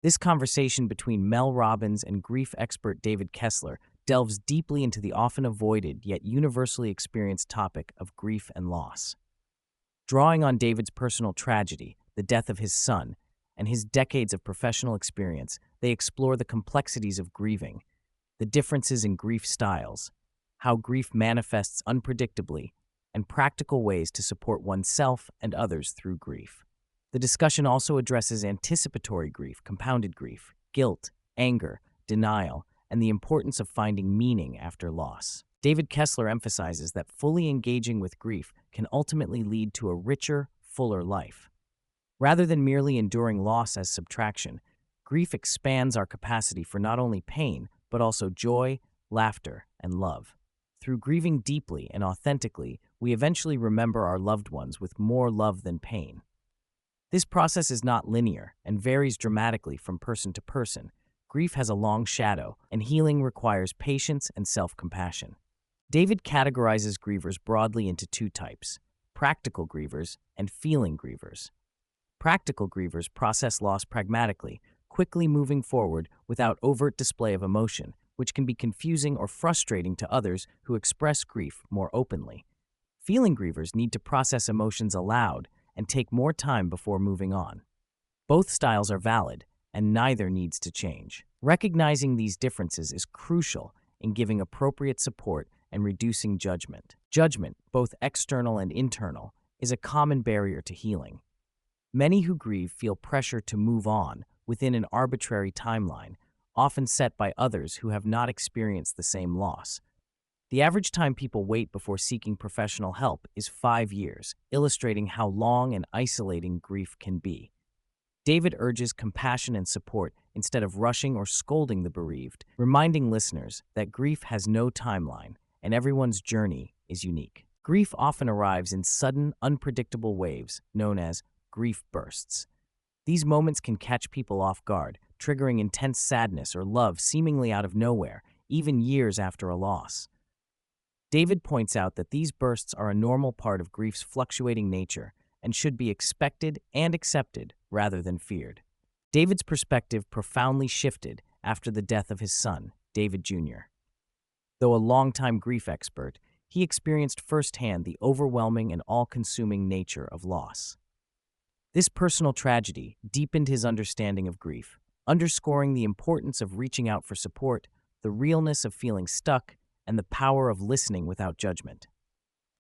This conversation between Mel Robbins and grief expert David Kessler delves deeply into the often avoided yet universally experienced topic of grief and loss. Drawing on David's personal tragedy, the death of his son, and his decades of professional experience, they explore the complexities of grieving, the differences in grief styles, how grief manifests unpredictably, and practical ways to support oneself and others through grief. The discussion also addresses anticipatory grief, compounded grief, guilt, anger, denial, and the importance of finding meaning after loss. David Kessler emphasizes that fully engaging with grief can ultimately lead to a richer, fuller life. Rather than merely enduring loss as subtraction, grief expands our capacity for not only pain, but also joy, laughter, and love. Through grieving deeply and authentically, we eventually remember our loved ones with more love than pain. This process is not linear and varies dramatically from person to person. Grief has a long shadow, and healing requires patience and self-compassion. David categorizes grievers broadly into two types: practical grievers and feeling grievers. Practical grievers process loss pragmatically, quickly moving forward without overt display of emotion, which can be confusing or frustrating to others who express grief more openly. Feeling grievers need to process emotions aloud and take more time before moving on. Both styles are valid, and neither needs to change. Recognizing these differences is crucial in giving appropriate support and reducing judgment. Judgment, both external and internal, is a common barrier to healing. Many who grieve feel pressure to move on within an arbitrary timeline, often set by others who have not experienced the same loss. The average time people wait before seeking professional help is 5 years, illustrating how long and isolating grief can be. David urges compassion and support instead of rushing or scolding the bereaved, reminding listeners that grief has no timeline and everyone's journey is unique. Grief often arrives in sudden, unpredictable waves known as grief bursts. These moments can catch people off guard, triggering intense sadness or love seemingly out of nowhere, even years after a loss. David points out that these bursts are a normal part of grief's fluctuating nature and should be expected and accepted rather than feared. David's perspective profoundly shifted after the death of his son, David Jr. Though a longtime grief expert, he experienced firsthand the overwhelming and all-consuming nature of loss. This personal tragedy deepened his understanding of grief, underscoring the importance of reaching out for support, the realness of feeling stuck, and the power of listening without judgment.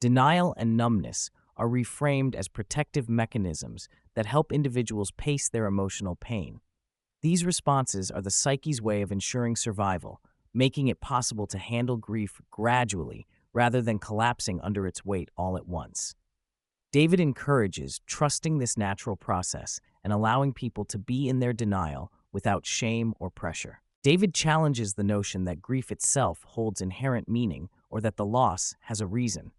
Denial and numbness are reframed as protective mechanisms that help individuals pace their emotional pain. These responses are the psyche's way of ensuring survival, making it possible to handle grief gradually rather than collapsing under its weight all at once. David encourages trusting this natural process and allowing people to be in their denial without shame or pressure. David challenges the notion that grief itself holds inherent meaning or that the loss has a reason.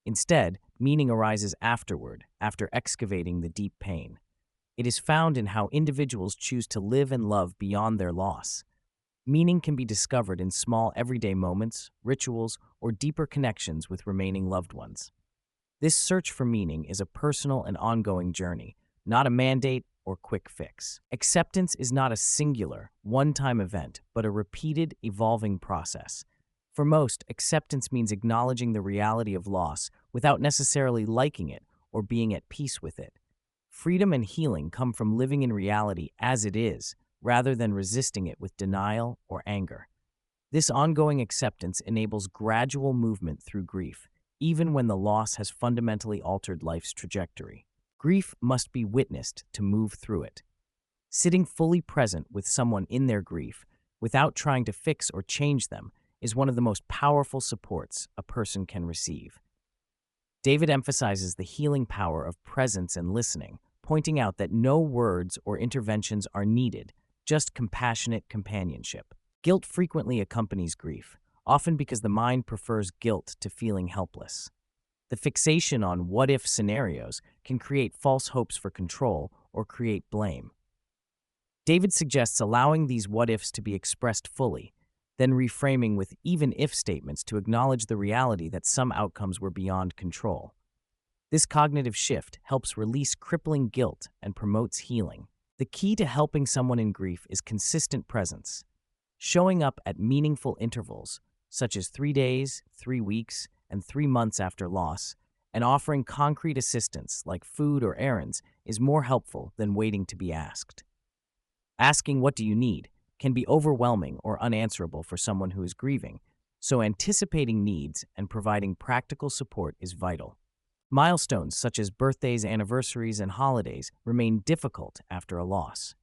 Instead, meaning arises afterward, after excavating the deep pain. It is found in how individuals choose to live and love beyond their loss. Meaning can be discovered in small everyday moments, rituals, or deeper connections with remaining loved ones. This search for meaning is a personal and ongoing journey, not a mandate or quick fix. Acceptance is not a singular, one-time event, but a repeated, evolving process. For most, acceptance means acknowledging the reality of loss without necessarily liking it or being at peace with it. Freedom and healing come from living in reality as it is, rather than resisting it with denial or anger. This ongoing acceptance enables gradual movement through grief, even when the loss has fundamentally altered life's trajectory. Grief must be witnessed to move through it. Sitting fully present with someone in their grief, without trying to fix or change them, is one of the most powerful supports a person can receive. David emphasizes the healing power of presence and listening, pointing out that no words or interventions are needed, just compassionate companionship. Guilt frequently accompanies grief, often because the mind prefers guilt to feeling helpless. The fixation on what-if scenarios can create false hopes for control or create blame. David suggests allowing these what-ifs to be expressed fully, then reframing with even-if statements to acknowledge the reality that some outcomes were beyond control. This cognitive shift helps release crippling guilt and promotes healing. The key to helping someone in grief is consistent presence, showing up at meaningful intervals, such as 3 days, 3 weeks, and 3 months after loss, and offering concrete assistance like food or errands is more helpful than waiting to be asked. Asking "what do you need" can be overwhelming or unanswerable for someone who is grieving, so anticipating needs and providing practical support is vital. Milestones such as birthdays, anniversaries, and holidays remain difficult after a loss.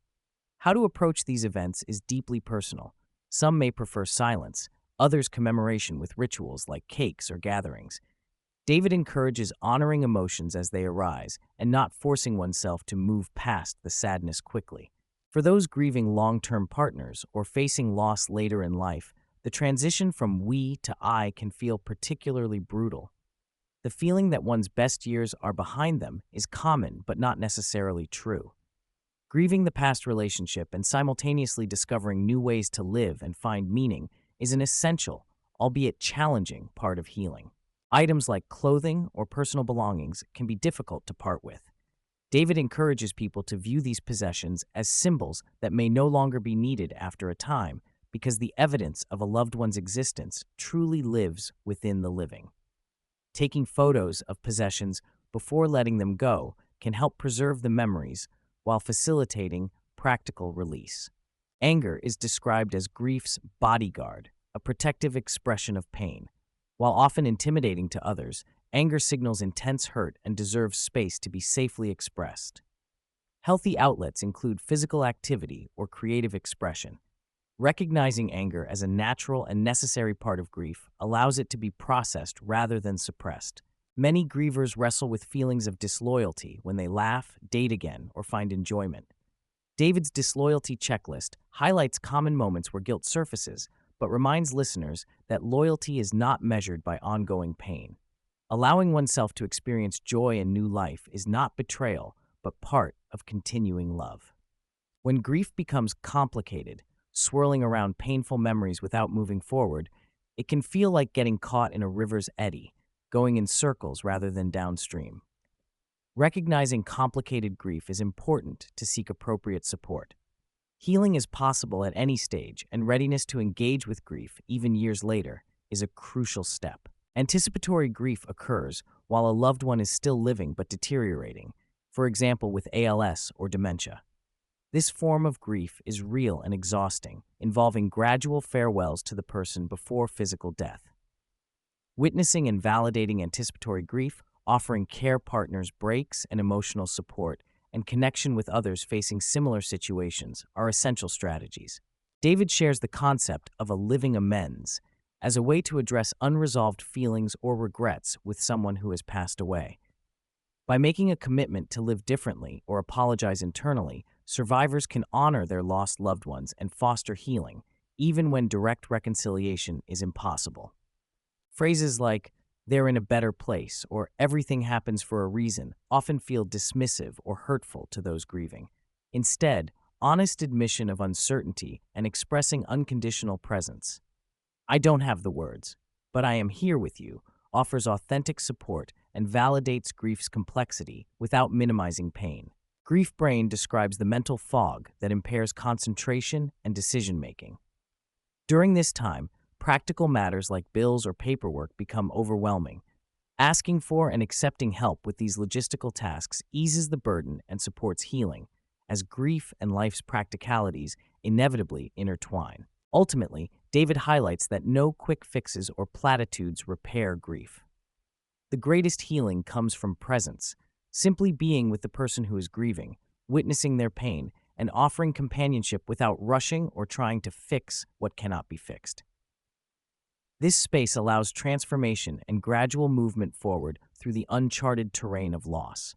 How to approach these events is deeply personal. Some may prefer silence, others commemoration with rituals like cakes or gatherings. David encourages honoring emotions as they arise and not forcing oneself to move past the sadness quickly. For those grieving long-term partners or facing loss later in life, the transition from "we" to "I" can feel particularly brutal. The feeling that one's best years are behind them is common but not necessarily true. Grieving the past relationship and simultaneously discovering new ways to live and find meaning is an essential, albeit challenging, part of healing. Items like clothing or personal belongings can be difficult to part with. David encourages people to view these possessions as symbols that may no longer be needed after a time, because the evidence of a loved one's existence truly lives within the living. Taking photos of possessions before letting them go can help preserve the memories while facilitating practical release. Anger is described as grief's bodyguard, a protective expression of pain. While often intimidating to others, anger signals intense hurt and deserves space to be safely expressed. Healthy outlets include physical activity or creative expression. Recognizing anger as a natural and necessary part of grief allows it to be processed rather than suppressed. Many grievers wrestle with feelings of disloyalty when they laugh, date again, or find enjoyment. David's disloyalty checklist highlights common moments where guilt surfaces, but reminds listeners that loyalty is not measured by ongoing pain. Allowing oneself to experience joy in new life is not betrayal, but part of continuing love. When grief becomes complicated, swirling around painful memories without moving forward, it can feel like getting caught in a river's eddy, going in circles rather than downstream. Recognizing complicated grief is important to seek appropriate support. Healing is possible at any stage, and readiness to engage with grief, even years later, is a crucial step. Anticipatory grief occurs while a loved one is still living but deteriorating, for example with ALS or dementia. This form of grief is real and exhausting, involving gradual farewells to the person before physical death. Witnessing and validating anticipatory grief, offering care partners breaks and emotional support, and connection with others facing similar situations are essential strategies. David shares the concept of a living amends as a way to address unresolved feelings or regrets with someone who has passed away. By making a commitment to live differently or apologize internally, survivors can honor their lost loved ones and foster healing, even when direct reconciliation is impossible. Phrases like "they're in a better place" or "everything happens for a reason" often feel dismissive or hurtful to those grieving. Instead, honest admission of uncertainty and expressing unconditional presence, "I don't have the words, but I am here with you," offers authentic support and validates grief's complexity without minimizing pain. Grief Brain describes the mental fog that impairs concentration and decision-making. During this time, practical matters like bills or paperwork become overwhelming. Asking for and accepting help with these logistical tasks eases the burden and supports healing, as grief and life's practicalities inevitably intertwine. Ultimately, David highlights that no quick fixes or platitudes repair grief. The greatest healing comes from presence, simply being with the person who is grieving, witnessing their pain, and offering companionship without rushing or trying to fix what cannot be fixed. This space allows transformation and gradual movement forward through the uncharted terrain of loss.